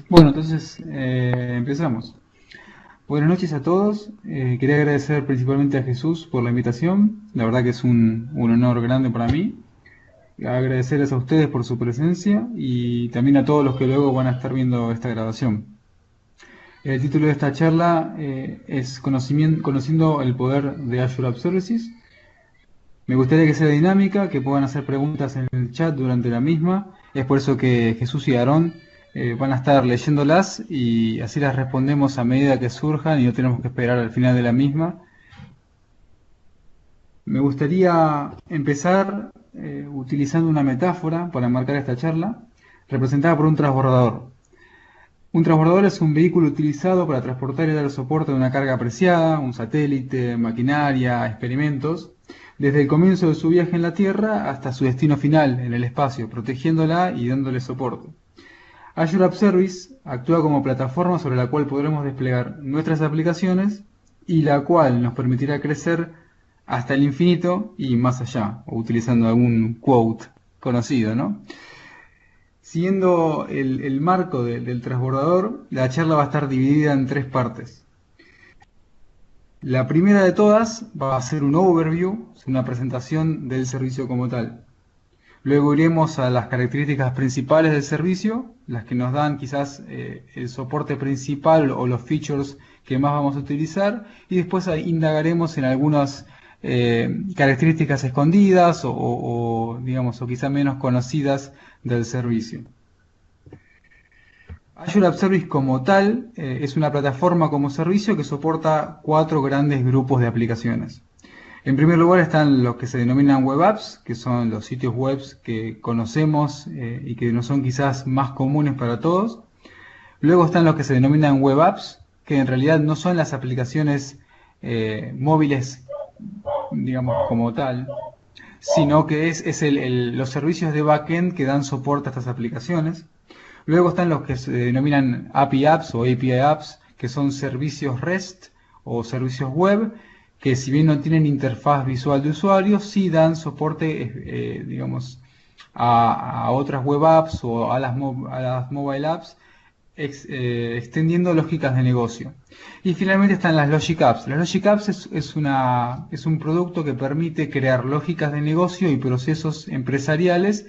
Bueno, entonces empezamos. Buenas noches a todos. Quería agradecer principalmente a Jesús por la invitación. La verdad que es un honor grande para mí. Agradecerles a ustedes por su presencia y también a todos los que luego van a estar viendo esta grabación. El título de esta charla es Conociendo el poder de Azure App Services. Me gustaría que sea dinámica, que puedan hacer preguntas en el chat durante la misma. Es por eso que Jesús y Aarón van a estar leyéndolas y así las respondemos a medida que surjan y no tenemos que esperar al final de la misma. Me gustaría empezar utilizando una metáfora para marcar esta charla, representada por un transbordador. Un transbordador es un vehículo utilizado para transportar y dar soporte a una carga apreciada, un satélite, maquinaria, experimentos, desde el comienzo de su viaje en la Tierra hasta su destino final en el espacio, protegiéndola y dándole soporte. Azure App Service actúa como plataforma sobre la cual podremos desplegar nuestras aplicaciones y la cual nos permitirá crecer hasta el infinito y más allá, o utilizando algún quote conocido, ¿no? Siguiendo el marco del transbordador, la charla va a estar dividida en tres partes. La primera de todas va a ser un overview, una presentación del servicio como tal. Luego iremos a las características principales del servicio, las que nos dan quizás el soporte principal o los features que más vamos a utilizar, y después indagaremos en algunas características escondidas digamos, o quizá menos conocidas del servicio. Azure App Service como tal es una plataforma como servicio que soporta cuatro grandes grupos de aplicaciones. En primer lugar están los que se denominan web apps, que son los sitios web que conocemos y que no son quizás más comunes para todos. Luego están los que se denominan web apps, que en realidad no son las aplicaciones móviles, digamos, como tal, sino que es los servicios de backend que dan soporte a estas aplicaciones. Luego están los que se denominan API Apps o API Apps, que son servicios REST o servicios web, que si bien no tienen interfaz visual de usuario, sí dan soporte, digamos, a otras web apps o a las mobile apps, extendiendo lógicas de negocio. Y finalmente están las Logic Apps. Las Logic Apps es un producto que permite crear lógicas de negocio y procesos empresariales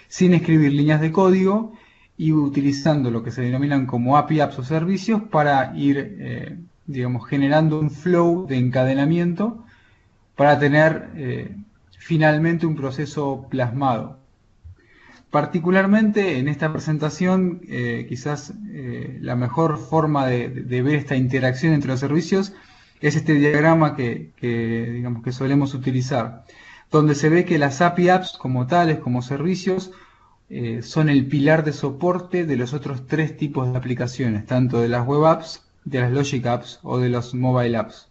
sin escribir líneas de código y utilizando lo que se denominan como API Apps o servicios para ir, digamos, generando un flow de encadenamiento para tener finalmente un proceso plasmado. Particularmente en esta presentación, quizás la mejor forma de ver esta interacción entre los servicios es este diagrama digamos, que solemos utilizar, donde se ve que las API Apps como tales, como servicios, son el pilar de soporte de los otros tres tipos de aplicaciones, tanto de las web apps, de las logic apps o de los mobile apps.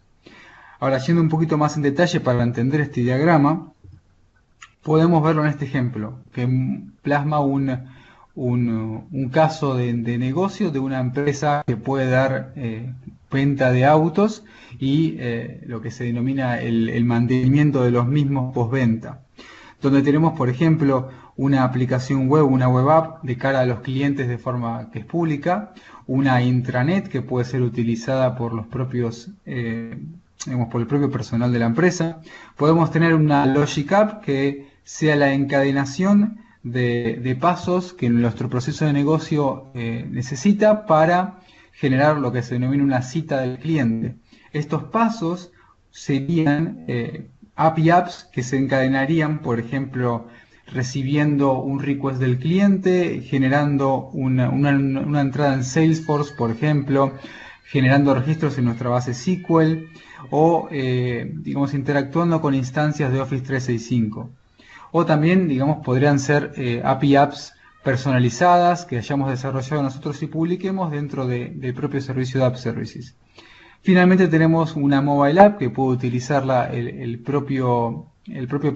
Ahora, yendo un poquito más en detalle para entender este diagrama, podemos verlo en este ejemplo, que plasma un caso de negocio de una empresa que puede dar venta de autos y lo que se denomina el mantenimiento de los mismos postventa, donde tenemos, por ejemplo, una aplicación web, una web app de cara a los clientes de forma que es pública, una intranet que puede ser utilizada por los propios, digamos, por el propio personal de la empresa. Podemos tener una Logic App que sea la encadenación de pasos que nuestro proceso de negocio necesita para generar lo que se denomina una cita del cliente. Estos pasos serían API Apps que se encadenarían, por ejemplo, recibiendo un request del cliente, generando una entrada en Salesforce, por ejemplo, generando registros en nuestra base SQL o, digamos, interactuando con instancias de Office 365. O también, digamos, podrían ser API Apps personalizadas que hayamos desarrollado nosotros y publiquemos dentro del propio servicio de App Services. Finalmente tenemos una mobile app que puede utilizarla el propio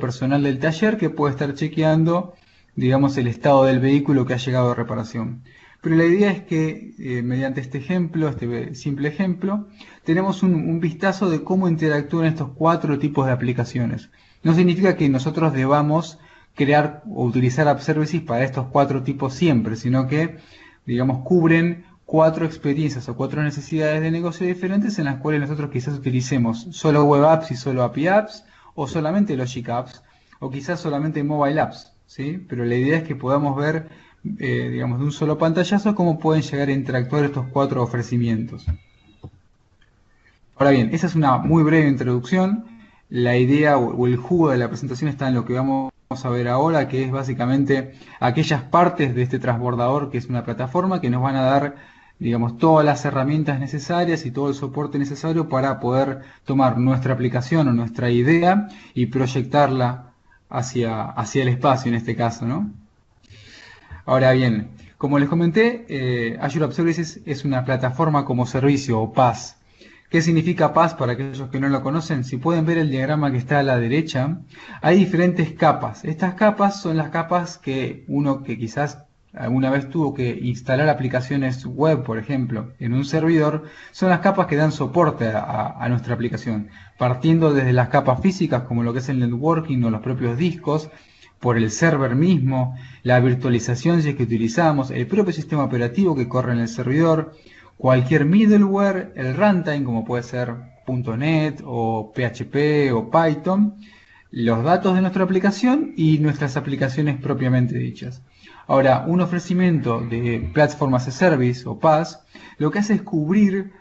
personal del taller que puede estar chequeando, digamos, el estado del vehículo que ha llegado a reparación. Pero la idea es que mediante este ejemplo, este simple ejemplo, tenemos un vistazo de cómo interactúan estos cuatro tipos de aplicaciones. No significa que nosotros debamos crear o utilizar App Services para estos cuatro tipos siempre, sino que digamos, cubren 4 experiencias o 4 necesidades de negocio diferentes en las cuales nosotros quizás utilicemos solo web apps y solo API apps, o solamente Logic apps, o quizás solamente mobile apps, ¿sí? Pero la idea es que podamos ver, digamos, de un solo pantallazo cómo pueden llegar a interactuar estos 4 ofrecimientos. Ahora bien, esa es una muy breve introducción. La idea o el jugo de la presentación está en lo que vamos a ver ahora, que es básicamente aquellas partes de este transbordador, que es una plataforma que nos van a dar, digamos, todas las herramientas necesarias y todo el soporte necesario para poder tomar nuestra aplicación o nuestra idea y proyectarla hacia el espacio en este caso, ¿no? Ahora bien, como les comenté, Azure App Services es una plataforma como servicio o PaaS. ¿Qué significa PaaS para aquellos que no lo conocen? Si pueden ver el diagrama que está a la derecha, hay diferentes capas. Estas capas son las capas que uno que quizás alguna vez tuvo que instalar aplicaciones web, por ejemplo, en un servidor, son las capas que dan soporte a nuestra aplicación, partiendo desde las capas físicas como lo que es el networking o los propios discos, por el server mismo, la virtualización si es que utilizamos, el propio sistema operativo que corre en el servidor, cualquier middleware, el runtime como puede ser .NET o PHP o Python, los datos de nuestra aplicación y nuestras aplicaciones propiamente dichas. Ahora, un ofrecimiento de Platform as a Service o PaaS lo que hace es cubrir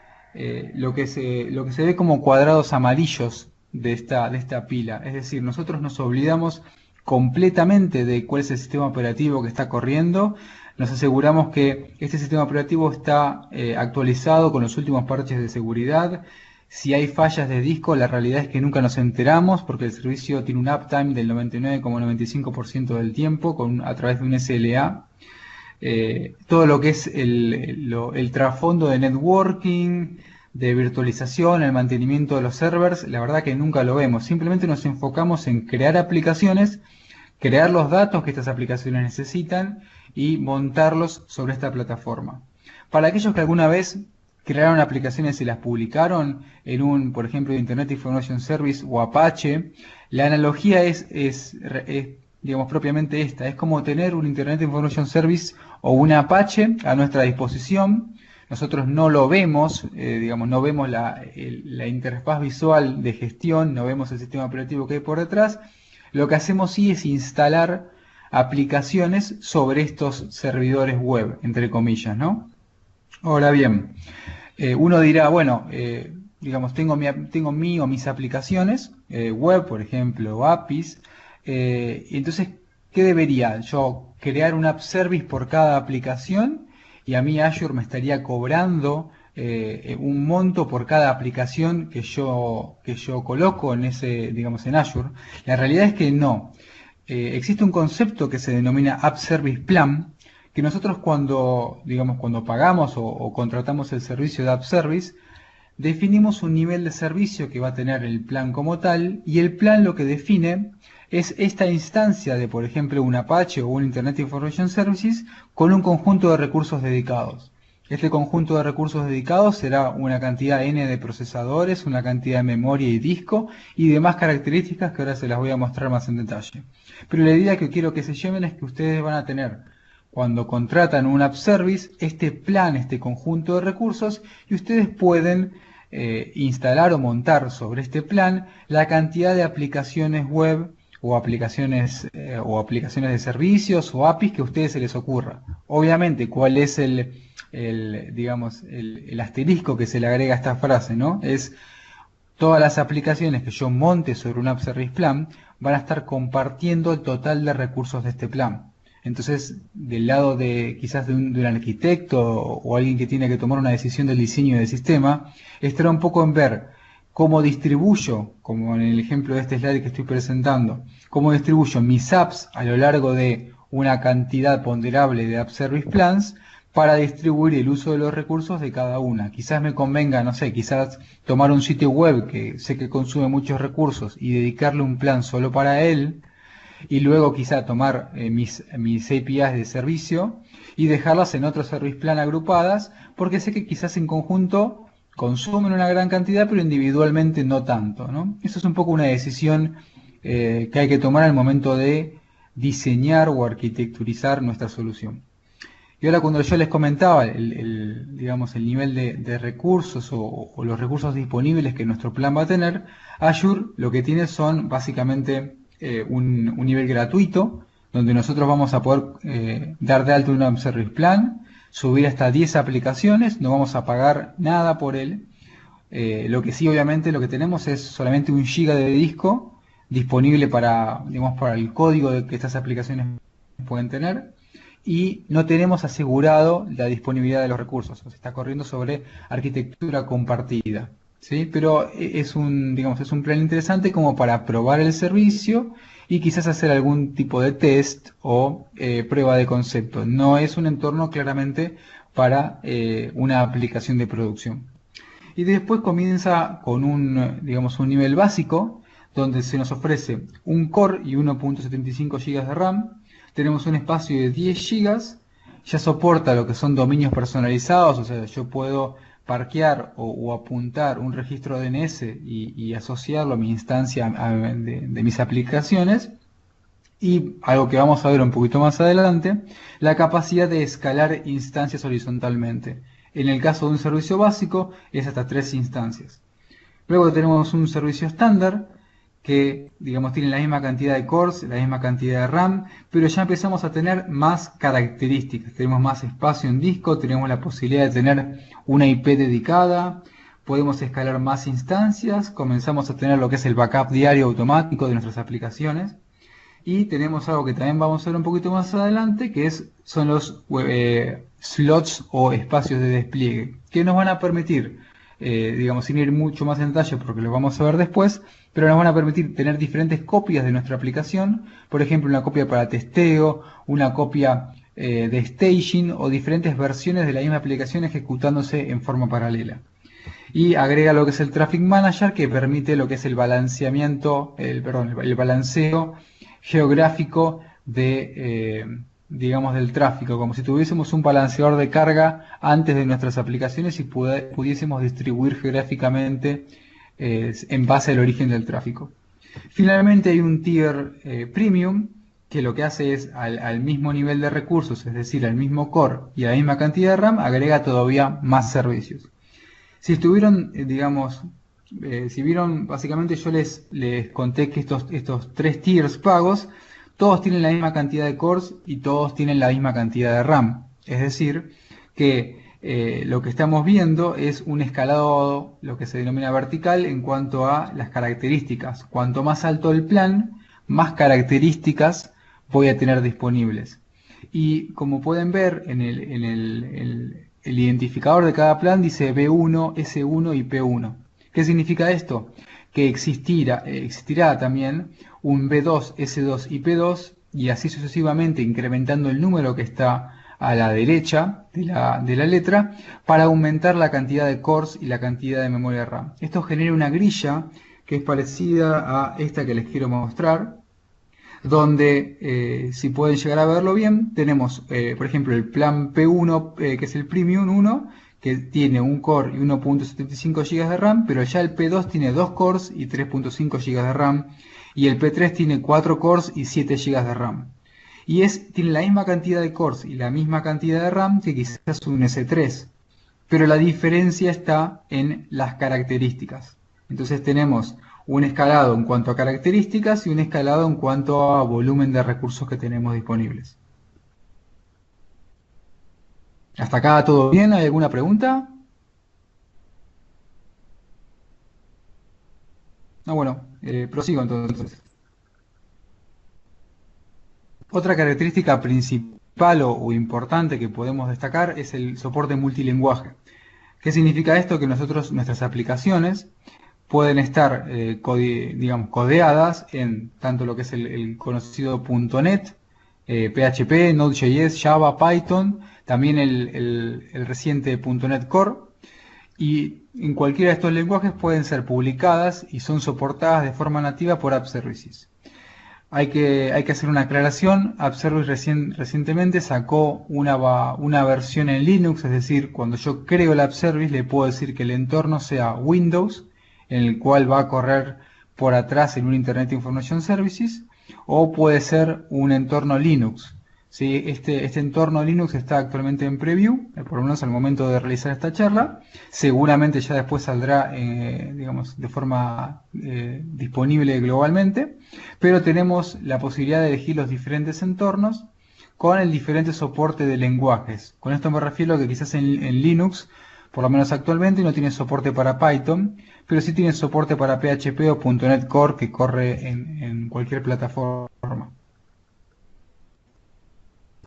lo que se ve como cuadrados amarillos de esta pila. Es decir, nosotros nos olvidamos completamente de cuál es el sistema operativo que está corriendo. Nos aseguramos que este sistema operativo está actualizado con los últimos parches de seguridad. Si hay fallas de disco, la realidad es que nunca nos enteramos porque el servicio tiene un uptime del 99,95% del tiempo a través de un SLA. Todo lo que es el trasfondo de networking, de virtualización, el mantenimiento de los servers, la verdad que nunca lo vemos. Simplemente nos enfocamos en crear aplicaciones, crear los datos que estas aplicaciones necesitan y montarlos sobre esta plataforma. Para aquellos que alguna vez crearon aplicaciones y las publicaron en un, por ejemplo, Internet Information Service o Apache, la analogía es digamos, propiamente esta. Es como tener un Internet Information Service o un Apache a nuestra disposición. Nosotros no lo vemos, digamos, no vemos la interfaz visual de gestión, no vemos el sistema operativo que hay por detrás. Lo que hacemos sí es instalar aplicaciones sobre estos servidores web, entre comillas, ¿no? Ahora bien, uno dirá, bueno, digamos, tengo mi o mis aplicaciones web, por ejemplo, APIs, entonces, ¿qué debería? Yo crear un app service por cada aplicación y a mí Azure me estaría cobrando un monto por cada aplicación que yo coloco en digamos, en Azure. La realidad es que no. Existe un concepto que se denomina App Service Plan, que nosotros cuando pagamos o contratamos el servicio de App Service, definimos un nivel de servicio que va a tener el plan como tal, y el plan lo que define es esta instancia de, por ejemplo, un Apache o un Internet Information Services con un conjunto de recursos dedicados. Este conjunto de recursos dedicados será una cantidad N de procesadores, una cantidad de memoria y disco y demás características que ahora se las voy a mostrar más en detalle. Pero la idea que quiero que se lleven es que ustedes van a tener, cuando contratan un App Service, este plan, este conjunto de recursos, y ustedes pueden instalar o montar sobre este plan la cantidad de aplicaciones web o aplicaciones de servicios o APIs que a ustedes se les ocurra. Obviamente, ¿cuál es digamos, el asterisco que se le agrega a esta frase, ¿no? Es todas las aplicaciones que yo monte sobre un App Service Plan van a estar compartiendo el total de recursos de este plan. Entonces, del lado de quizás de un arquitecto o alguien que tiene que tomar una decisión del diseño del sistema, estará un poco en ver cómo distribuyo, como en el ejemplo de este slide que estoy presentando, cómo distribuyo mis apps a lo largo de una cantidad ponderable de App Service Plans para distribuir el uso de los recursos de cada una. Quizás me convenga, no sé, quizás tomar un sitio web que sé que consume muchos recursos y dedicarle un plan solo para él, y luego quizá tomar mis APIs de servicio y dejarlas en otro Service Plan agrupadas, porque sé que quizás en conjunto consumen una gran cantidad, pero individualmente no tanto, ¿no? Eso es un poco una decisión que hay que tomar al momento de diseñar o arquitecturizar nuestra solución. Y ahora cuando yo les comentaba digamos, el nivel de recursos o los recursos disponibles que nuestro plan va a tener, Azure lo que tiene son básicamente un nivel gratuito, donde nosotros vamos a poder dar de alta un App Service Plan, subir hasta 10 aplicaciones, no vamos a pagar nada por él. Lo que sí, obviamente, lo que tenemos es solamente 1 GB de disco disponible para, digamos, para el código que estas aplicaciones pueden tener, y no tenemos asegurado la disponibilidad de los recursos. O sea, está corriendo sobre arquitectura compartida, ¿sí? Pero es un, digamos, es un plan interesante como para probar el servicio y quizás hacer algún tipo de test o prueba de concepto. No es un entorno claramente para una aplicación de producción. Y después comienza con un, digamos, un nivel básico, donde se nos ofrece un core y 1.75 GB de RAM. Tenemos un espacio de 10 GB. Ya soporta lo que son dominios personalizados, o sea, yo puedo parquear o apuntar un registro DNS y asociarlo a mi instancia de mis aplicaciones. Y algo que vamos a ver un poquito más adelante, la capacidad de escalar instancias horizontalmente. En el caso de un servicio básico es hasta 3 instancias. Luego tenemos un servicio estándar que, digamos, tiene la misma cantidad de cores, la misma cantidad de RAM, pero ya empezamos a tener más características. Tenemos más espacio en disco, tenemos la posibilidad de tener una IP dedicada, podemos escalar más instancias, comenzamos a tener lo que es el backup diario automático de nuestras aplicaciones. Y tenemos algo que también vamos a ver un poquito más adelante, que son los slots o espacios de despliegue, que nos van a permitir, digamos, sin ir mucho más en detalle porque lo vamos a ver después, pero nos van a permitir tener diferentes copias de nuestra aplicación, por ejemplo, una copia para testeo, una copia de staging o diferentes versiones de la misma aplicación ejecutándose en forma paralela. Y agrega lo que es el Traffic Manager, que permite lo que es el balanceamiento, el balanceo geográfico digamos, del tráfico, como si tuviésemos un balanceador de carga antes de nuestras aplicaciones y pudiésemos distribuir geográficamente en base al origen del tráfico. Finalmente hay un tier premium, que lo que hace es al mismo nivel de recursos, es decir, al mismo core y a la misma cantidad de RAM, agrega todavía más servicios. Si estuvieron, digamos, si vieron, básicamente yo les conté que estos 3 tiers pagos, todos tienen la misma cantidad de cores y todos tienen la misma cantidad de RAM. Es decir, que lo que estamos viendo es un escalado, lo que se denomina vertical, en cuanto a las características. Cuanto más alto el plan, más características voy a tener disponibles. Y como pueden ver en el identificador de cada plan dice B1, S1 y P1. ¿Qué significa esto? Que existirá también un B2, S2 y P2 y así sucesivamente incrementando el número que está a la derecha de la letra para aumentar la cantidad de cores y la cantidad de memoria RAM. Esto genera una grilla que es parecida a esta que les quiero mostrar, donde si pueden llegar a verlo bien, tenemos por ejemplo el plan P1 que es el Premium 1, que tiene un core y 1.75 GB de RAM, pero ya el P2 tiene 2 cores y 3.5 GB de RAM, y el P3 tiene 4 cores y 7 GB de RAM. Y tiene la misma cantidad de cores y la misma cantidad de RAM que quizás un S3, pero la diferencia está en las características. Entonces tenemos un escalado en cuanto a características y un escalado en cuanto a volumen de recursos que tenemos disponibles. ¿Hasta acá todo bien? ¿Hay alguna pregunta? No, bueno, prosigo entonces. Otra característica principal o importante que podemos destacar es el soporte multilingüaje. ¿Qué significa esto? Que nuestras aplicaciones pueden estar digamos, codeadas en tanto lo que es el conocido .NET, PHP, Node.js, Java, Python, también el reciente .NET Core, y en cualquiera de estos lenguajes pueden ser publicadas y son soportadas de forma nativa por App Services. Hay que hacer una aclaración. App Service recientemente sacó una versión en Linux, es decir, cuando yo creo el App Service le puedo decir que el entorno sea Windows, en el cual va a correr por atrás en un Internet Information Services, o puede ser un entorno Linux, ¿sí? Este entorno Linux está actualmente en preview, por lo menos al momento de realizar esta charla. Seguramente ya después saldrá, digamos, de forma disponible globalmente, pero tenemos la posibilidad de elegir los diferentes entornos con el diferente soporte de lenguajes. Con esto me refiero a que quizás en Linux, por lo menos actualmente, no tiene soporte para Python, pero sí tiene soporte para PHP o .NET Core que corre en cualquier plataforma.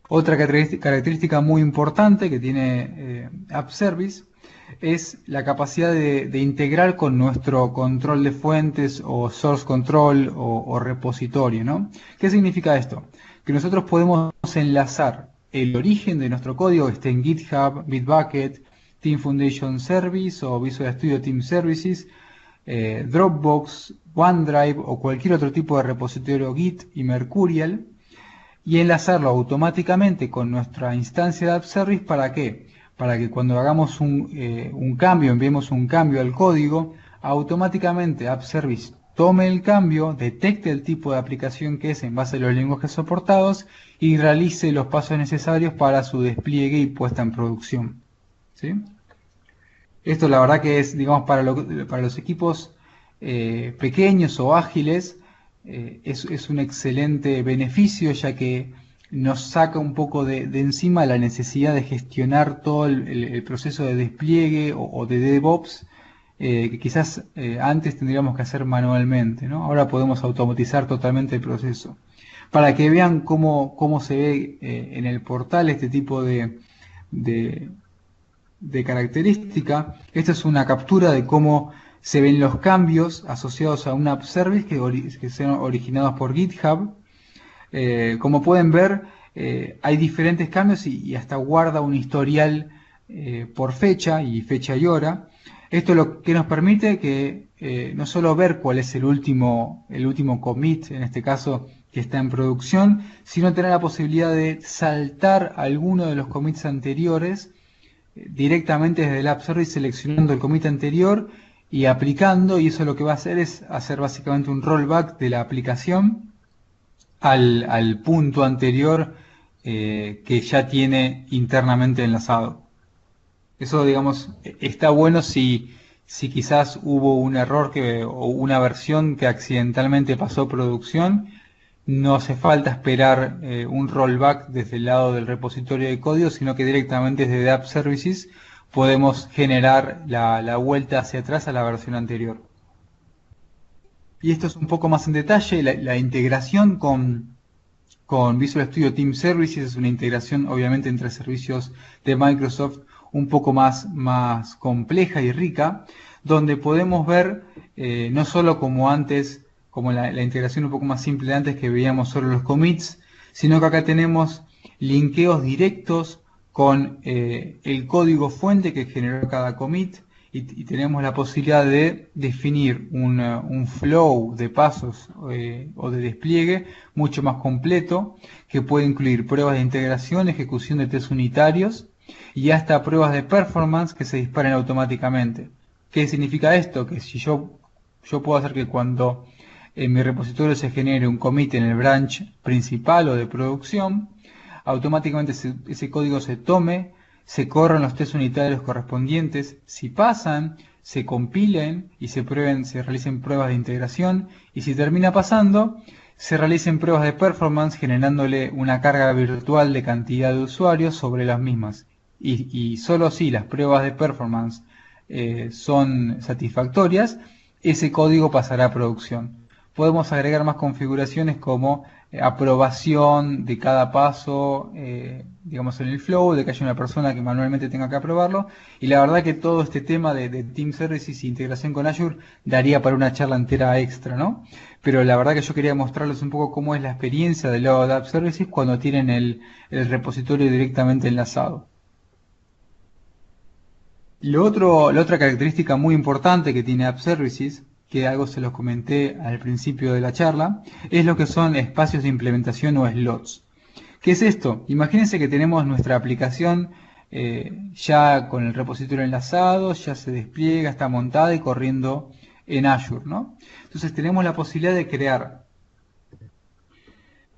Otra característica muy importante que tiene App Service es la capacidad de integrar con nuestro control de fuentes o source control o repositorio, ¿no? ¿Qué significa esto? Que nosotros podemos enlazar el origen de nuestro código, que esté en GitHub, Bitbucket, Team Foundation Service o Visual Studio Team Services, Dropbox, OneDrive o cualquier otro tipo de repositorio Git y Mercurial, y enlazarlo automáticamente con nuestra instancia de App Service. ¿Para qué? Para que cuando hagamos un cambio, enviemos un cambio al código, automáticamente App Service tome el cambio, detecte el tipo de aplicación que es en base a los lenguajes soportados y realice los pasos necesarios para su despliegue y puesta en producción. ¿Sí? Esto la verdad que es, digamos, para los equipos pequeños o ágiles, es un excelente beneficio, ya que nos saca un poco de encima la necesidad de gestionar todo el proceso de despliegue o de DevOps, que quizás antes tendríamos que hacer manualmente, ¿no? Ahora podemos automatizar totalmente el proceso. Para que vean cómo se ve en el portal este tipo de característica. Esta es una captura de cómo se ven los cambios asociados a una App Service que son originados por GitHub. Como pueden ver, hay diferentes cambios y hasta guarda un historial por fecha y hora. Esto lo que nos permite que no solo ver cuál es el último commit, en este caso que está en producción, sino tener la posibilidad de saltar alguno de los commits anteriores directamente desde el App Service, seleccionando el commit anterior y aplicando, y eso lo que va a hacer es hacer básicamente un rollback de la aplicación al punto anterior que ya tiene internamente enlazado. Eso, digamos, está bueno si quizás hubo un error o una versión que accidentalmente pasó a producción. No hace falta esperar un rollback desde el lado del repositorio de código, sino que directamente desde App Services podemos generar la vuelta hacia atrás a la versión anterior. Y esto es un poco más en detalle, la integración con Visual Studio Team Services es una integración obviamente entre servicios de Microsoft un poco más compleja y rica, donde podemos ver no solo como antes, como la integración un poco más simple de antes, que veíamos solo los commits, sino que acá tenemos linkeos directos con el código fuente que generó cada commit, y tenemos la posibilidad de definir un flow de pasos o de despliegue mucho más completo, que puede incluir pruebas de integración, ejecución de test unitarios y hasta pruebas de performance que se disparen automáticamente. ¿Qué significa esto? Que si yo puedo hacer que cuando en mi repositorio se genere un commit en el branch principal o de producción, automáticamente ese código se tome, se corran los test unitarios correspondientes, si pasan, se compilen y se realicen pruebas de integración, y si termina pasando, se realicen pruebas de performance generándole una carga virtual de cantidad de usuarios sobre las mismas. Y solo si las pruebas de performance son satisfactorias, ese código pasará a producción. Podemos agregar más configuraciones como aprobación de cada paso, digamos, en el flow, de que haya una persona que manualmente tenga que aprobarlo. Y la verdad que todo este tema de Team Services e integración con Azure daría para una charla entera extra, ¿no? Pero la verdad que yo quería mostrarles un poco cómo es la experiencia del lado de App Services cuando tienen el repositorio directamente enlazado. La otra característica muy importante que tiene App Services, que algo se los comenté al principio de la charla, es lo que son espacios de implementación o slots. ¿Qué es esto? Imagínense que tenemos nuestra aplicación ya con el repositorio enlazado, ya se despliega, está montada y corriendo en Azure, ¿no? Entonces tenemos la posibilidad de crear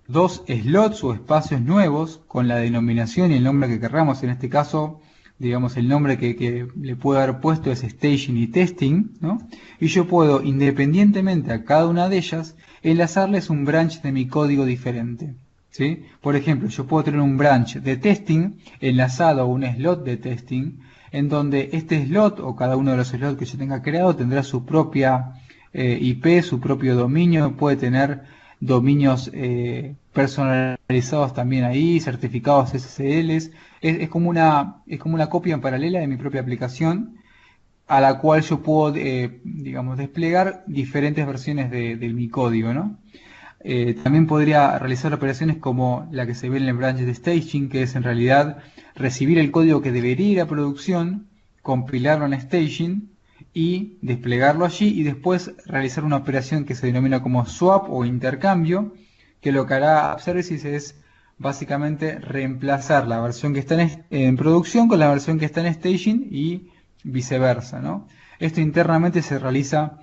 2 slots o espacios nuevos con la denominación y el nombre que querramos. En este caso, digamos, el nombre que le puedo haber puesto es staging y testing, ¿no? Y yo puedo, independientemente a cada una de ellas, enlazarles un branch de mi código diferente, ¿sí? Por ejemplo, yo puedo tener un branch de testing enlazado a un slot de testing, en donde este slot o cada uno de los slots que yo tenga creado tendrá su propia IP, su propio dominio, puede tener dominios personalizados también ahí, certificados SSLs. Es como una copia en paralela de mi propia aplicación, a la cual yo puedo, digamos, desplegar diferentes versiones de mi código, ¿no? También podría realizar operaciones como la que se ve en el branch de staging, que es en realidad recibir el código que debería ir a producción, compilarlo en staging y desplegarlo allí, y después realizar una operación que se denomina como swap o intercambio, que lo que hará App Services es básicamente reemplazar la versión que está en producción con la versión que está en staging y viceversa, ¿no? Esto internamente se realiza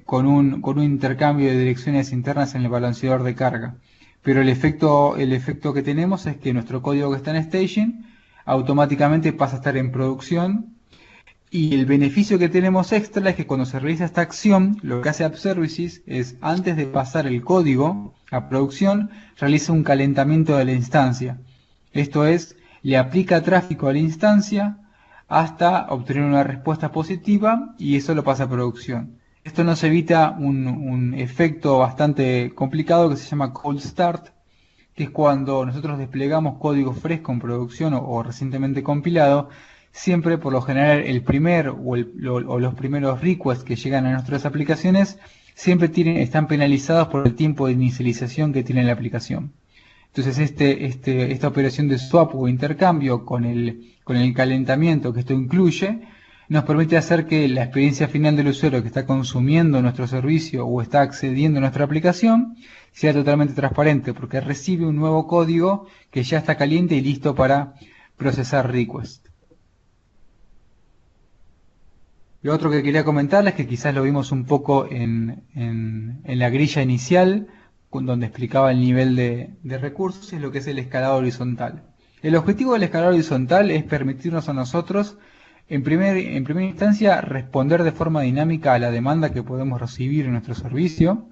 con un intercambio de direcciones internas en el balanceador de carga. Pero el efecto que tenemos es que nuestro código que está en staging automáticamente pasa a estar en producción, y el beneficio que tenemos extra es que cuando se realiza esta acción, lo que hace App Services es, antes de pasar el código a producción, realiza un calentamiento de la instancia. Esto es, le aplica tráfico a la instancia hasta obtener una respuesta positiva y eso lo pasa a producción. Esto nos evita un efecto bastante complicado que se llama cold start, que es cuando nosotros desplegamos código fresco en producción o recientemente compilado. Siempre, por lo general, el primer o los primeros requests que llegan a nuestras aplicaciones siempre están penalizados por el tiempo de inicialización que tiene la aplicación. Entonces esta operación de swap o intercambio con el calentamiento que esto incluye nos permite hacer que la experiencia final del usuario que está consumiendo nuestro servicio o está accediendo a nuestra aplicación sea totalmente transparente, porque recibe un nuevo código que ya está caliente y listo para procesar requests. Lo otro que quería comentarles, que quizás lo vimos un poco en la grilla inicial, donde explicaba el nivel de recursos, es lo que es el escalado horizontal. El objetivo del escalado horizontal es permitirnos a nosotros, en primera instancia, responder de forma dinámica a la demanda que podemos recibir en nuestro servicio,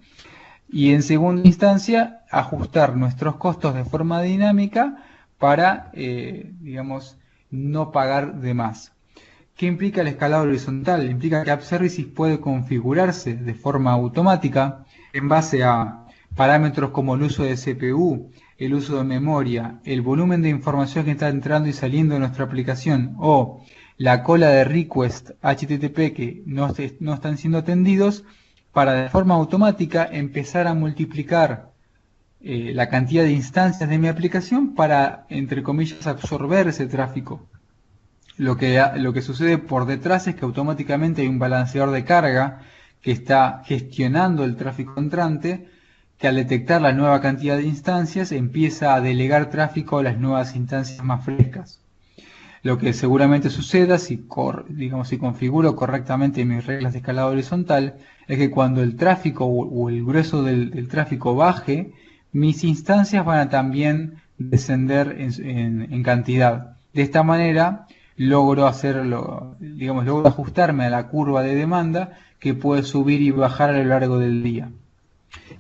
y en segunda instancia, ajustar nuestros costos de forma dinámica para, digamos, no pagar de más. ¿Qué implica el escalado horizontal? Implica que App Services puede configurarse de forma automática en base a parámetros como el uso de CPU, el uso de memoria, el volumen de información que está entrando y saliendo de nuestra aplicación o la cola de request HTTP que no están siendo atendidos, para de forma automática empezar a multiplicar la cantidad de instancias de mi aplicación para, entre comillas, absorber ese tráfico. Lo que sucede por detrás es que automáticamente hay un balanceador de carga que está gestionando el tráfico entrante, que al detectar la nueva cantidad de instancias empieza a delegar tráfico a las nuevas instancias más frescas. Lo que seguramente suceda si configuro correctamente mis reglas de escalado horizontal es que cuando el tráfico o el grueso del tráfico baje, mis instancias van a también descender en cantidad. De esta manera logro ajustarme a la curva de demanda que puede subir y bajar a lo largo del día.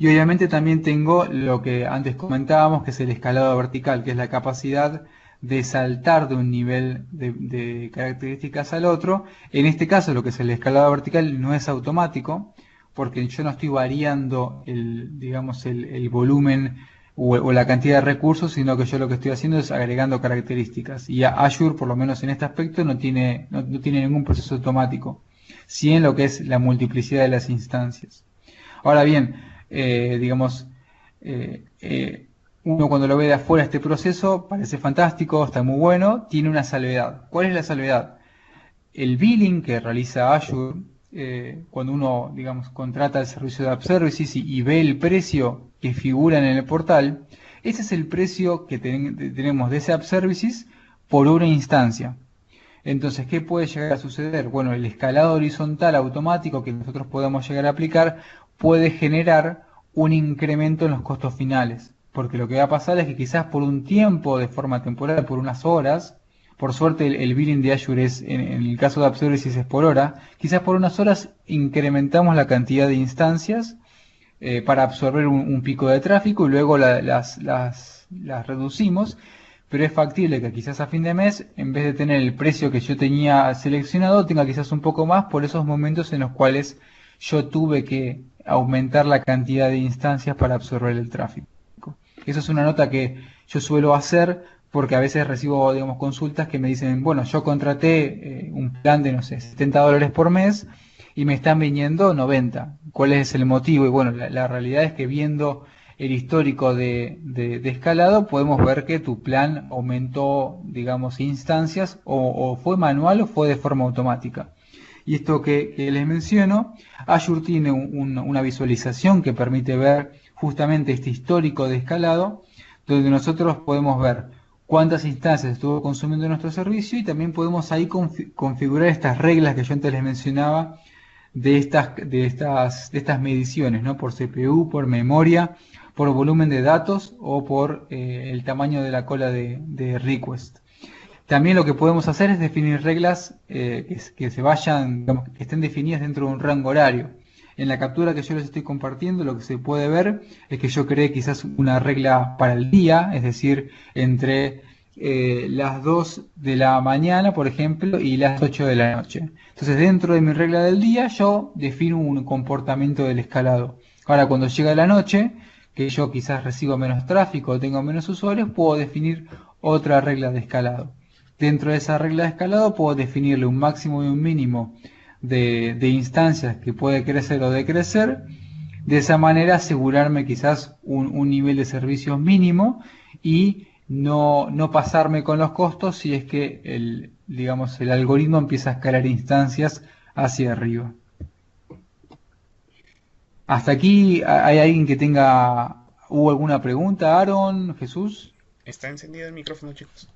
Y obviamente también tengo lo que antes comentábamos, que es el escalado vertical, que es la capacidad de saltar de un nivel de características al otro. En este caso, lo que es el escalado vertical no es automático, porque yo no estoy variando el volumen o la cantidad de recursos, sino que yo lo que estoy haciendo es agregando características. Y Azure, por lo menos en este aspecto, no tiene ningún proceso automático, sí en lo que es la multiplicidad de las instancias. Ahora bien, uno cuando lo ve de afuera este proceso parece fantástico, está muy bueno, tiene una salvedad. ¿Cuál es la salvedad? El billing que realiza Azure, cuando uno, contrata el servicio de App Services y ve el precio que figura en el portal, ese es el precio que tenemos de ese App Services por una instancia. Entonces, ¿qué puede llegar a suceder? Bueno, el escalado horizontal automático que nosotros podemos llegar a aplicar puede generar un incremento en los costos finales. porque lo que va a pasar es que quizás por un tiempo, de forma temporal, por unas horas, por suerte el billing de Azure es, en el caso de App Services es por hora, quizás por unas horas incrementamos la cantidad de instancias para absorber un pico de tráfico y luego las reducimos, pero es factible que quizás a fin de mes, en vez de tener el precio que yo tenía seleccionado, tenga quizás un poco más por esos momentos en los cuales yo tuve que aumentar la cantidad de instancias para absorber el tráfico. Eso es una nota que yo suelo hacer porque a veces recibo, digamos, consultas que me dicen, bueno, yo contraté un plan de, no sé, $70 por mes y me están viniendo 90. ¿Cuál es el motivo? Y bueno, la realidad es que viendo el histórico de escalado, podemos ver que tu plan aumentó, digamos, instancias o fue manual o fue de forma automática. Y esto que les menciono, Azure tiene una visualización que permite ver justamente este histórico de escalado, donde nosotros podemos ver cuántas instancias estuvo consumiendo nuestro servicio y también podemos ahí configurar estas reglas que yo antes les mencionaba de estas mediciones, ¿no? Por CPU, por memoria, por volumen de datos o por el tamaño de la cola de request. También lo que podemos hacer es definir reglas que se vayan, digamos, que estén definidas dentro de un rango horario. En la captura que yo les estoy compartiendo, lo que se puede ver es que yo creé quizás una regla para el día, es decir, entre las 2 de la mañana, por ejemplo, y las 8 de la noche. Entonces, dentro de mi regla del día, yo defino un comportamiento del escalado. Ahora, cuando llega la noche, que yo quizás recibo menos tráfico o tengo menos usuarios, puedo definir otra regla de escalado. Dentro de esa regla de escalado puedo definirle un máximo y un mínimo de instancias que puede crecer o decrecer. De esa manera asegurarme quizás un nivel de servicios mínimo y no pasarme con los costos si es que digamos, el algoritmo empieza a escalar instancias hacia arriba. Hasta aquí, ¿hay alguien que hubo alguna pregunta? Aaron, Jesús. Está encendido el micrófono, chicos.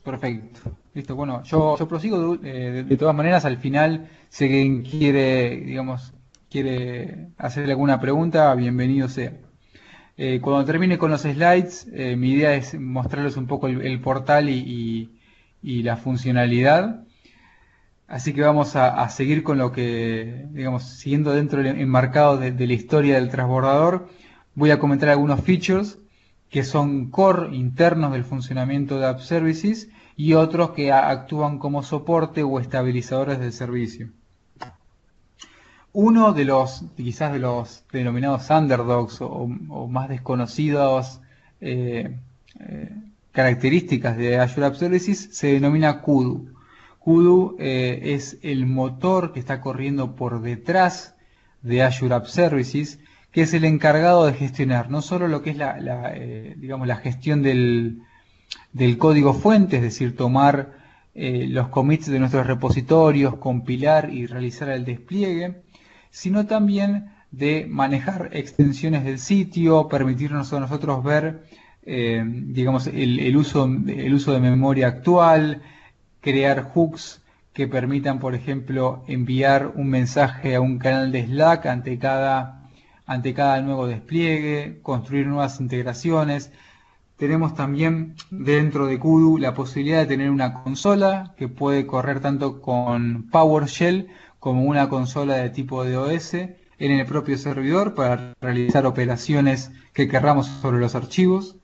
Perfecto. Listo, bueno, yo prosigo de todas maneras. Al final, si alguien quiere hacerle alguna pregunta, bienvenido sea. Cuando termine con los slides, mi idea es mostrarles un poco el portal y la funcionalidad. Así que vamos a seguir con lo que, digamos, siguiendo dentro del enmarcado de la historia del transbordador. Voy a comentar algunos features que son core internos del funcionamiento de App Services y otros que actúan como soporte o estabilizadores del servicio. Uno de los, quizás de los denominados underdogs o más desconocidos características de Azure App Services se denomina Kudu. Kudu es el motor que está corriendo por detrás de Azure App Services, que es el encargado de gestionar no solo lo que es la gestión del código fuente, es decir, tomar los commits de nuestros repositorios, compilar y realizar el despliegue, sino también de manejar extensiones del sitio, permitirnos a nosotros ver digamos, el uso de memoria actual, crear hooks que permitan, por ejemplo, enviar un mensaje a un canal de Slack ante cada nuevo despliegue, construir nuevas integraciones. Tenemos también dentro de Kudu la posibilidad de tener una consola que puede correr tanto con PowerShell como una consola de tipo DOS en el propio servidor para realizar operaciones que querramos sobre los archivos.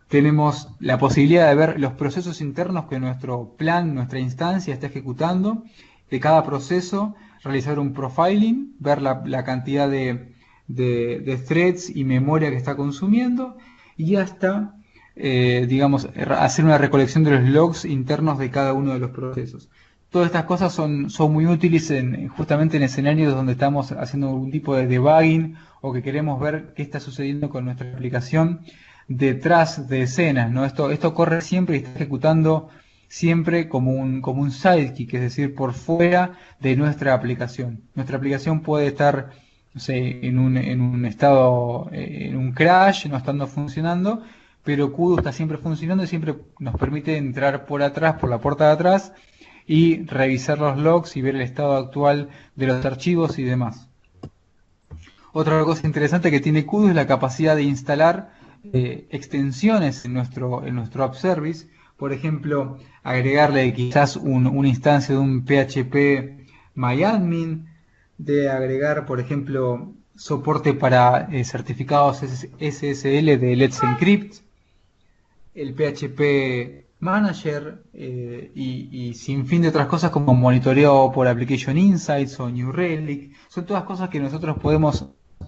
Tenemos la posibilidad de ver los procesos internos que nuestro plan, nuestra instancia está ejecutando. De cada proceso, realizar un profiling, ver la cantidad de threads y memoria que está consumiendo y hasta, digamos, hacer una recolección de los logs internos de cada uno de los procesos. Todas estas cosas son muy útiles justamente en escenarios donde estamos haciendo algún tipo de debugging o que queremos ver qué está sucediendo con nuestra aplicación detrás de escenas, ¿no? Esto corre siempre y está ejecutando siempre como un sidekick, es decir, por fuera de nuestra aplicación. Nuestra aplicación puede estar, no sé, en un estado, en un crash, no estando funcionando, pero Kudu está siempre funcionando y siempre nos permite entrar por atrás, por la puerta de atrás, y revisar los logs y ver el estado actual de los archivos y demás. Otra cosa interesante que tiene Kudu es la capacidad de instalar extensiones en nuestro app service. Por ejemplo, agregarle quizás una instancia de un PHP MyAdmin, de agregar, por ejemplo, soporte para certificados SSL de Let's Encrypt, el PHP Manager y sin fin de otras cosas como monitoreo por Application Insights o New Relic. Son todas cosas que nosotros podemos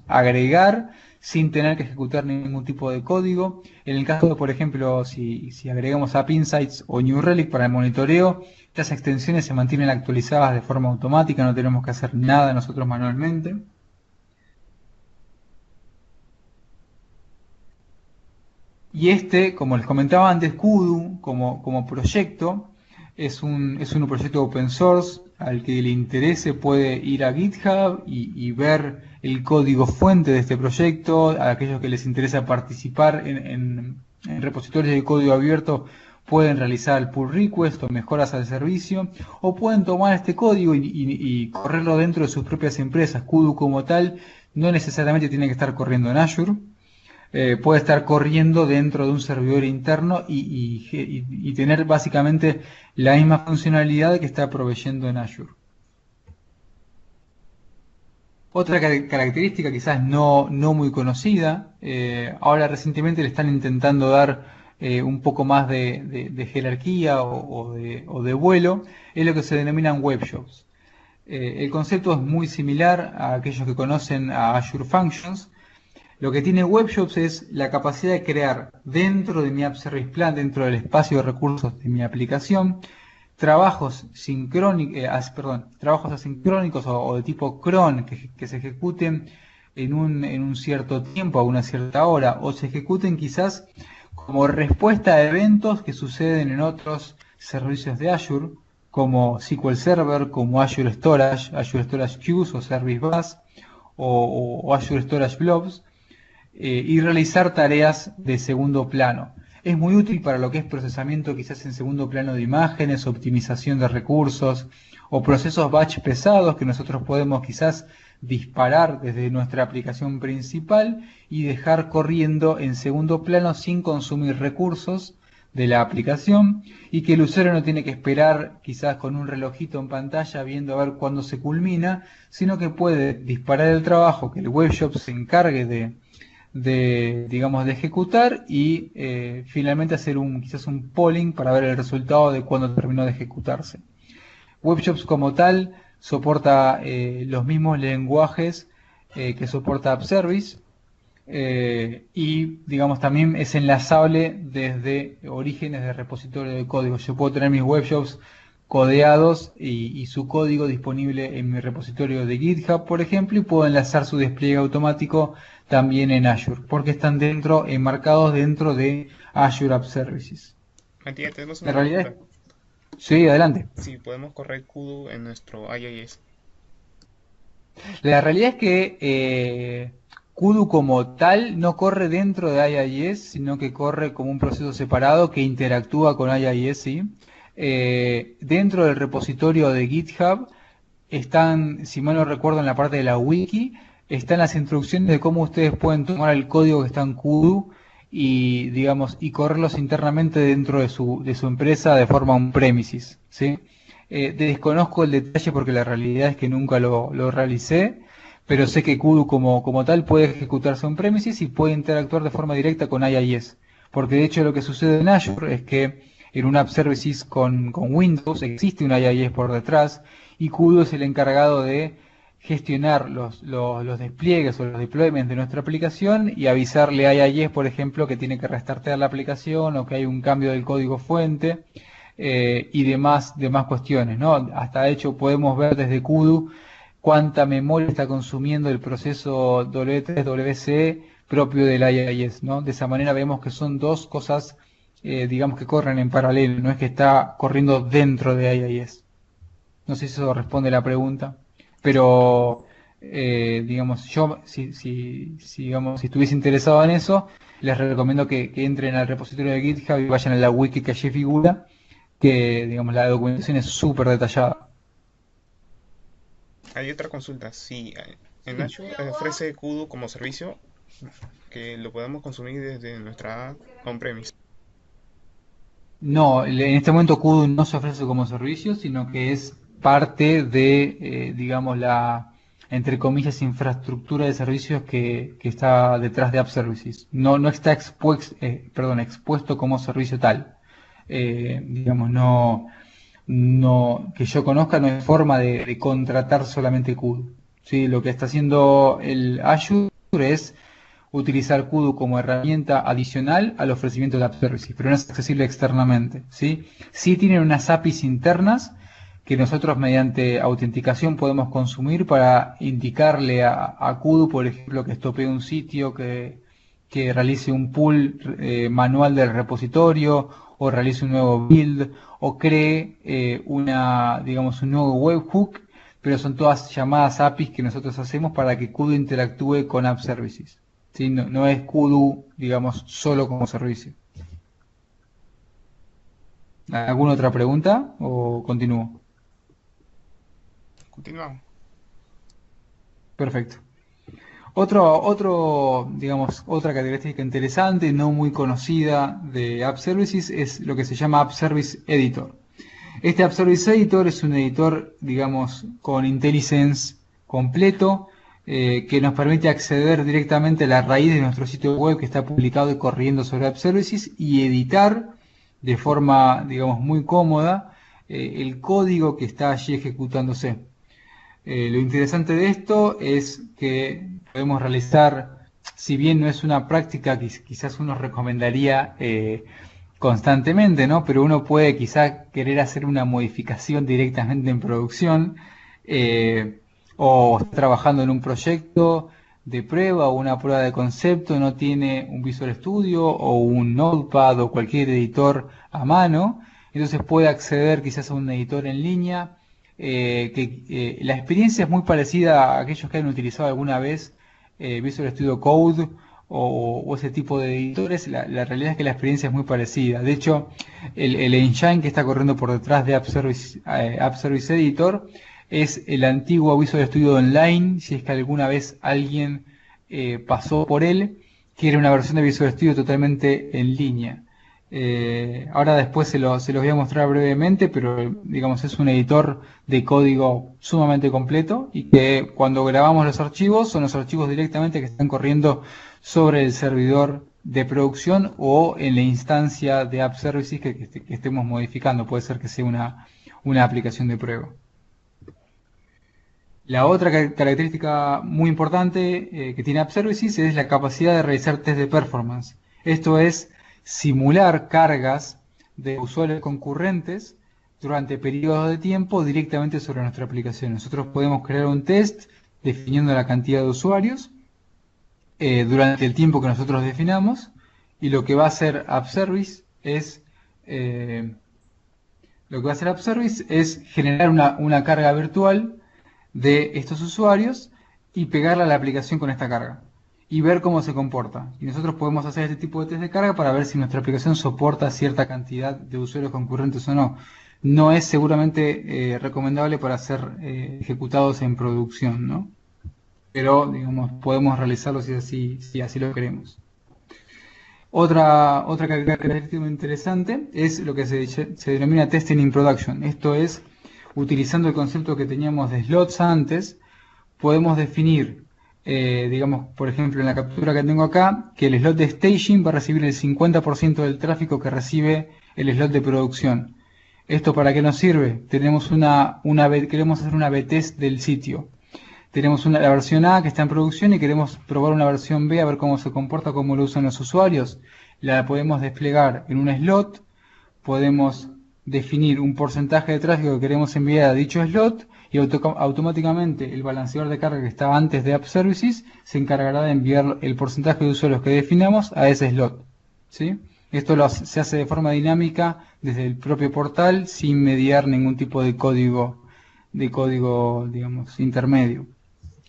agregar sin tener que ejecutar ningún tipo de código. En el caso de, por ejemplo, si agregamos App Insights o New Relic para el monitoreo, estas extensiones se mantienen actualizadas de forma automática, no tenemos que hacer nada nosotros manualmente. Y este, como les comentaba antes, Kudu como proyecto es un proyecto open source. Al que le interese puede ir a GitHub y ver el código fuente de este proyecto. A aquellos que les interesa participar en repositorios de código abierto pueden realizar el pull request o mejoras al servicio, o pueden tomar este código y correrlo dentro de sus propias empresas. Kudu como tal no necesariamente tiene que estar corriendo en Azure. Puede estar corriendo dentro de un servidor interno y tener básicamente la misma funcionalidad que está proveyendo en Azure. Otra característica quizás no muy conocida, ahora recientemente le están intentando dar un poco más de jerarquía o de vuelo, es lo que se denominan webshops. El concepto es muy similar a aquellos que conocen a Azure Functions. Lo que tiene WebShops es la capacidad de crear dentro de mi App Service Plan, dentro del espacio de recursos de mi aplicación, trabajos asincrónicos o de tipo cron que se ejecuten en un cierto tiempo, a una cierta hora, o se ejecuten quizás como respuesta a eventos que suceden en otros servicios de Azure, como SQL Server, como Azure Storage Queues o Service Bus, o Azure Storage Blobs, y realizar tareas de segundo plano. Es muy útil para lo que es procesamiento quizás en segundo plano de imágenes, optimización de recursos o procesos batch pesados que nosotros podemos quizás disparar desde nuestra aplicación principal y dejar corriendo en segundo plano sin consumir recursos de la aplicación, y que el usuario no tiene que esperar quizás con un relojito en pantalla viendo a ver cuándo se culmina, sino que puede disparar el trabajo que el webshop se encargue digamos, de ejecutar y finalmente hacer quizás un polling para ver el resultado de cuándo terminó de ejecutarse. WebShops como tal soporta los mismos lenguajes que soporta AppService, y digamos también es enlazable desde orígenes de repositorio de código. Yo puedo tener mis webshops codeados y su código disponible en mi repositorio de GitHub, por ejemplo, y puedo enlazar su despliegue automático también en Azure, porque están enmarcados dentro de Azure App Services. Matías, tenemos La una realidad pregunta. sí, adelante. Si podemos correr Kudu en nuestro IIS. La realidad es que Kudu como tal no corre dentro de IIS, sino que corre como un proceso separado que interactúa con IIS, ¿sí? Dentro del repositorio de GitHub están, si mal no recuerdo, en la parte de la wiki, están las instrucciones de cómo ustedes pueden tomar el código que está en Kudu y, digamos, y correrlos internamente dentro de su empresa de forma on-premises, ¿sí? Desconozco el detalle porque la realidad es que nunca lo realicé, pero sé que Kudu como tal puede ejecutarse on-premises y puede interactuar de forma directa con IIS. Porque de hecho lo que sucede en Azure es que en un App Services con Windows existe un IIS por detrás, y Kudu es el encargado de gestionar los despliegues o los deployments de nuestra aplicación y avisarle a IIS, por ejemplo, que tiene que restartear la aplicación o que hay un cambio del código fuente, y demás cuestiones, ¿no? Hasta de hecho podemos ver desde Kudu cuánta memoria está consumiendo el proceso W3WCE propio del IIS, ¿no? De esa manera vemos que son dos cosas, digamos, que corren en paralelo, no es que está corriendo dentro de IIS. No sé si eso responde a la pregunta, pero digamos, yo digamos, si estuviese interesado en eso, les recomiendo que entren al repositorio de GitHub y vayan a la wiki que allí figura, que digamos la documentación es súper detallada. Hay otra consulta. Si En Sí. Azure ofrece Kudu como servicio que lo podemos consumir desde nuestra on-premise. No, en este momento Kudu no se ofrece como servicio, sino que es parte de, digamos, entre comillas, infraestructura de servicios que está detrás de App Services. No está expuesto como servicio tal. Digamos, que yo conozca, no hay forma de contratar solamente Kudu. ¿Sí? Lo que está haciendo el Azure es utilizar Kudu como herramienta adicional al ofrecimiento de App Services, pero no es accesible externamente. ¿Sí? Sí tienen unas APIs internas que nosotros mediante autenticación podemos consumir para indicarle a Kudu, por ejemplo, que estopee un sitio, que realice un pull manual del repositorio o realice un nuevo build o cree digamos, un nuevo webhook, pero son todas llamadas APIs que nosotros hacemos para que Kudu interactúe con App Services. ¿Sí? No es Kudu, digamos, solo como servicio. ¿Alguna otra pregunta o continúo? Continuamos. Perfecto. Digamos, otra característica interesante, no muy conocida de App Services es lo que se llama App Service Editor. Este App Service Editor es un editor, digamos, con IntelliSense completo, que nos permite acceder directamente a la raíz de nuestro sitio web que está publicado y corriendo sobre App Services y editar de forma, digamos, muy cómoda el código que está allí ejecutándose. Lo interesante de esto es que podemos realizar, si bien no es una práctica que quizás uno recomendaría constantemente, ¿no? Pero uno puede quizás querer hacer una modificación directamente en producción o trabajando en un proyecto de prueba o una prueba de concepto, no tiene un Visual Studio o un Notepad o cualquier editor a mano, entonces puede acceder quizás a un editor en línea la experiencia es muy parecida a aquellos que han utilizado alguna vez Visual Studio Code o ese tipo de editores. La realidad es que la experiencia es muy parecida. De hecho, el engine que está corriendo por detrás de App Service Editor es el antiguo Visual Studio Online, si es que alguna vez alguien pasó por él, que era una versión de Visual Studio totalmente en línea. Ahora después se los voy a mostrar brevemente, pero digamos es un editor de código sumamente completo y que cuando grabamos los archivos son los archivos directamente que están corriendo sobre el servidor de producción o en la instancia de App Services que estemos modificando. Puede ser que sea una aplicación de prueba. La otra característica muy importante que tiene App Services es la capacidad de realizar test de performance. Esto es simular cargas de usuarios concurrentes durante periodos de tiempo directamente sobre nuestra aplicación. Nosotros podemos crear un test definiendo la cantidad de usuarios durante el tiempo que nosotros definamos y lo que va a hacer App Service es generar una carga virtual de estos usuarios y pegarla a la aplicación con esta carga y ver cómo se comporta. Y nosotros podemos hacer este tipo de test de carga para ver si nuestra aplicación soporta cierta cantidad de usuarios concurrentes o no. No es seguramente recomendable para ser ejecutados en producción, ¿no? Pero, digamos, podemos realizarlo si así lo queremos. Otra característica muy interesante es lo que se denomina testing in production. Esto es, utilizando el concepto que teníamos de slots antes, podemos definir, digamos, por ejemplo, en la captura que tengo acá, que el slot de staging va a recibir el 50% del tráfico que recibe el slot de producción. ¿Esto para qué nos sirve? Queremos hacer una B-test del sitio. Tenemos la versión A que está en producción y queremos probar una versión B a ver cómo se comporta, cómo lo usan los usuarios. La podemos desplegar en un slot, podemos definir un porcentaje de tráfico que queremos enviar a dicho slot y automáticamente el balanceador de carga que estaba antes de App Services se encargará de enviar el porcentaje de usuarios que definamos a ese slot. ¿Sí? Esto se hace de forma dinámica desde el propio portal sin mediar ningún tipo de código, digamos, intermedio.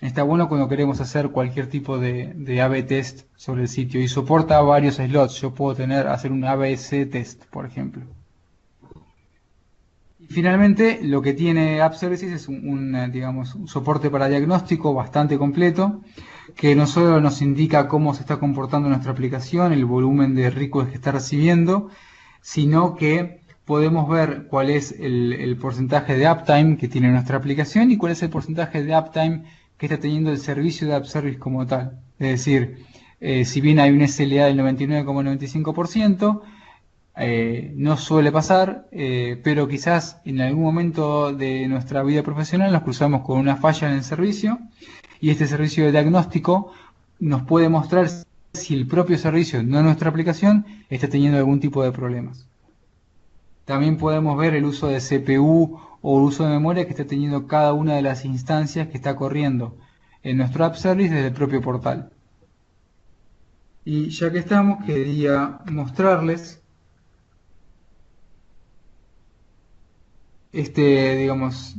Está bueno cuando queremos hacer cualquier tipo de A/B test sobre el sitio y soporta varios slots. Yo puedo hacer un ABC test, por ejemplo. Y finalmente, lo que tiene App Services es digamos, un soporte para diagnóstico bastante completo, que no solo nos indica cómo se está comportando nuestra aplicación, el volumen de requests que está recibiendo, sino que podemos ver cuál es el porcentaje de uptime que tiene nuestra aplicación y cuál es el porcentaje de uptime que está teniendo el servicio de App Service como tal. Es decir, si bien hay un SLA del 99,95%, no suele pasar, pero quizás en algún momento de nuestra vida profesional nos cruzamos con una falla en el servicio y este servicio de diagnóstico nos puede mostrar si el propio servicio, no nuestra aplicación, está teniendo algún tipo de problemas. También podemos ver el uso de CPU o el uso de memoria que está teniendo cada una de las instancias que está corriendo en nuestro App Service desde el propio portal. Y ya que estamos, quería mostrarles digamos,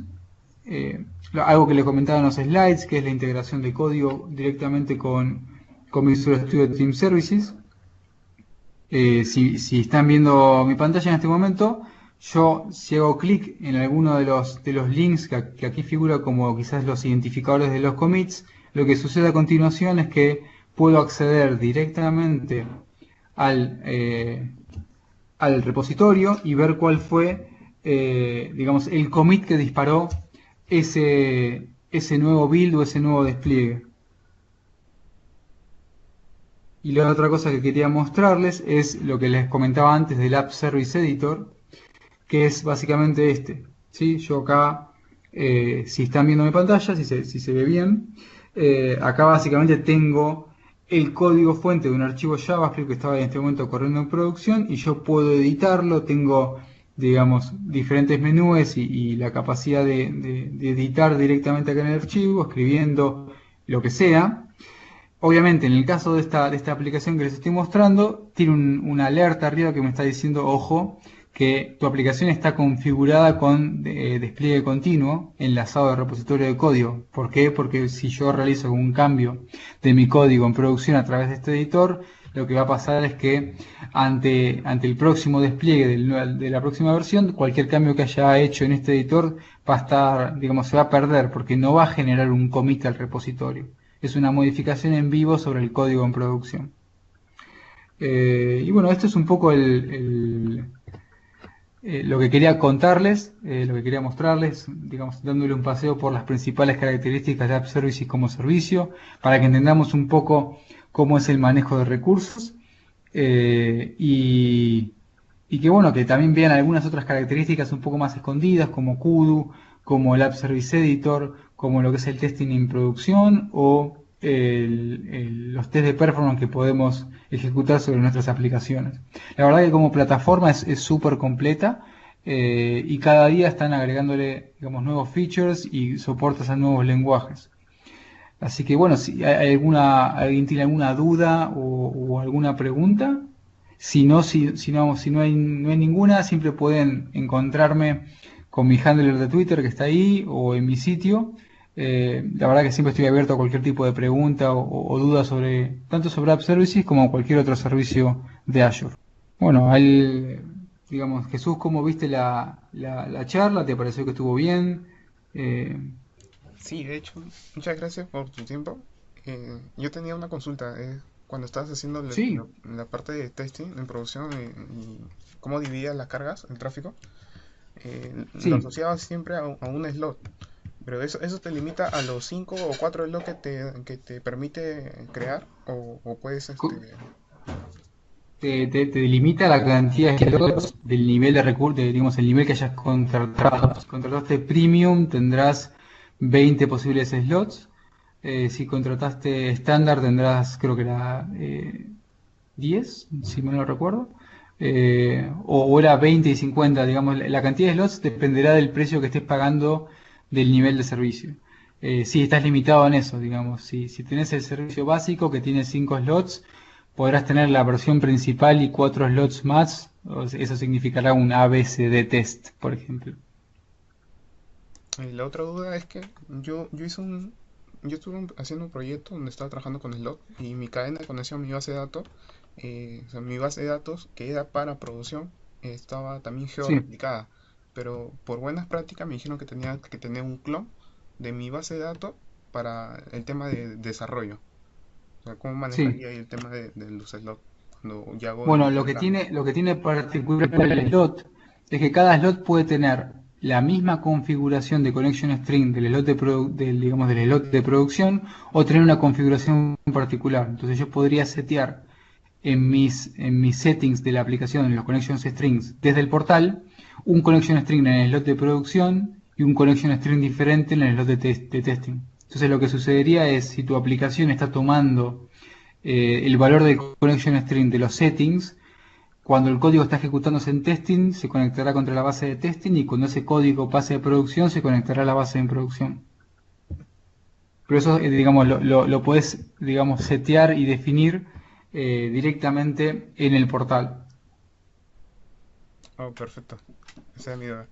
algo que le comentaba en los slides, que es la integración de código directamente con Visual Studio Team Services. Si están viendo mi pantalla en este momento, yo si hago clic en alguno de los links que aquí figura como quizás los identificadores de los commits, lo que sucede a continuación es que puedo acceder directamente al repositorio y ver cuál fue, digamos, el commit que disparó ese nuevo build o ese nuevo despliegue. Y la otra cosa que quería mostrarles es lo que les comentaba antes del App Service Editor, que es básicamente este. ¿Sí? Yo acá, si están viendo mi pantalla, si se ve bien, acá básicamente tengo el código fuente de un archivo JavaScript que estaba en este momento corriendo en producción y yo puedo editarlo, tengo, digamos, diferentes menús y la capacidad de editar directamente acá en el archivo, escribiendo lo que sea. Obviamente, en el caso de esta aplicación que les estoy mostrando, tiene una alerta arriba que me está diciendo, ojo, que tu aplicación está configurada con despliegue continuo enlazado al repositorio de código. ¿Por qué? Porque si yo realizo un cambio de mi código en producción a través de este editor, lo que va a pasar es que ante el próximo despliegue de la próxima versión, cualquier cambio que haya hecho en este editor va a estar, digamos, se va a perder porque no va a generar un commit al repositorio. Es una modificación en vivo sobre el código en producción. Y bueno, esto es un poco lo que quería contarles, lo que quería mostrarles, digamos, dándole un paseo por las principales características de App Services como servicio, para que entendamos un poco cómo es el manejo de recursos y que bueno, que también vean algunas otras características un poco más escondidas como Kudu, como el App Service Editor, como lo que es el testing en producción o los test de performance que podemos ejecutar sobre nuestras aplicaciones. La verdad que como plataforma es súper completa y cada día están agregándole, digamos, nuevos features y soportes a nuevos lenguajes. Así que bueno, si hay alguien tiene alguna duda o alguna pregunta, si no hay ninguna, siempre pueden encontrarme con mi handler de Twitter que está ahí o en mi sitio. La verdad que siempre estoy abierto a cualquier tipo de pregunta o duda sobre tanto sobre App Services como cualquier otro servicio de Azure. Bueno, digamos, Jesús, ¿cómo viste la charla? ¿Te pareció que estuvo bien? Eh, Sí, de hecho, muchas gracias por tu tiempo. Yo tenía una consulta, cuando estabas haciendo sí, la parte de testing en producción y cómo dividías las cargas, el tráfico, lo sí. asociabas siempre a un slot, pero eso te limita a los 5 o 4 slots que te permite crear o puedes, Te delimita la cantidad de slots del nivel de recursos, digamos, el nivel que hayas contratado. Si contrataste premium, tendrás 20 posibles slots. Si contrataste estándar, tendrás, creo que era 10, si mal no recuerdo. O era 20 y 50, digamos, la cantidad de slots dependerá del precio que estés pagando del nivel de servicio. Si estás limitado en eso, digamos, si tenés el servicio básico que tiene 5 slots, podrás tener la versión principal y 4 slots más. Eso significará un ABCD test, por ejemplo. La otra duda es que yo estuve haciendo un proyecto donde estaba trabajando con Slot y mi cadena de conexión, mi base de datos, o sea, mi base de datos que era para producción, estaba también Sí, georreplicada. pero por buenas prácticas me dijeron que tenía que tener un clon de mi base de datos para el tema de desarrollo. O sea, cómo Sí. manejaría ahí el tema de los slots cuando ya hago Bueno, el diagrama. lo que tiene particular el slot es que cada slot puede tener la misma configuración de connection string del slot digamos, del slot de producción o tener una configuración particular. Entonces yo podría setear en mis settings de la aplicación, en los connection strings desde el portal, un connection string en el slot de producción y un connection string diferente en el slot de testing. Entonces lo que sucedería es si tu aplicación está tomando el valor de connection string de los settings, cuando el código está ejecutándose en testing, se conectará contra la base de testing y cuando ese código pase de producción, se conectará a la base en producción. Pero eso, digamos, lo puedes, digamos, setear y definir directamente en el portal. Oh, perfecto. Esa es mi duda.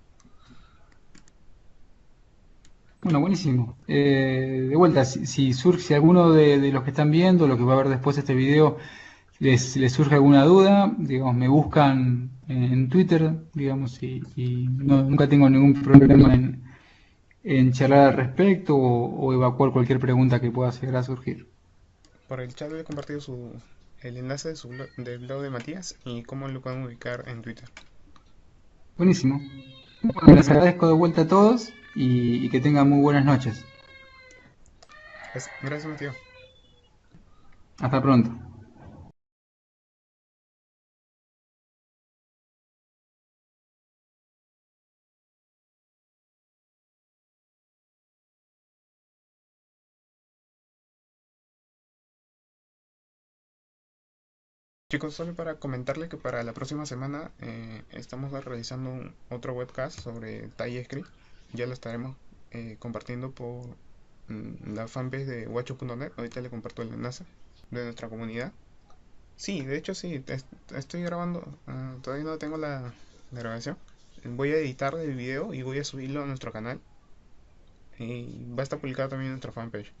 Bueno, buenísimo. De vuelta, si surge, si alguno de los que están viendo, lo que va a ver después de este video, les surge alguna duda, digamos, me buscan en Twitter, digamos, y nunca tengo ningún problema en charlar al respecto o evacuar cualquier pregunta que pueda llegar a surgir. Por el chat le he compartido el enlace del blog de Matías y cómo lo pueden ubicar en Twitter. Buenísimo. Bueno, les agradezco de vuelta a todos y que tengan muy buenas noches. Gracias, Matías. Hasta pronto. Chicos, solo para comentarles que para la próxima semana estamos realizando otro webcast sobre TypeScript. Ya lo estaremos compartiendo por la fanpage de guacho.net. Ahorita le comparto el enlace de nuestra comunidad. Sí, de hecho sí, estoy grabando. Todavía no tengo la grabación. Voy a editar el video y voy a subirlo a nuestro canal. Y va a estar publicado también en nuestra fanpage.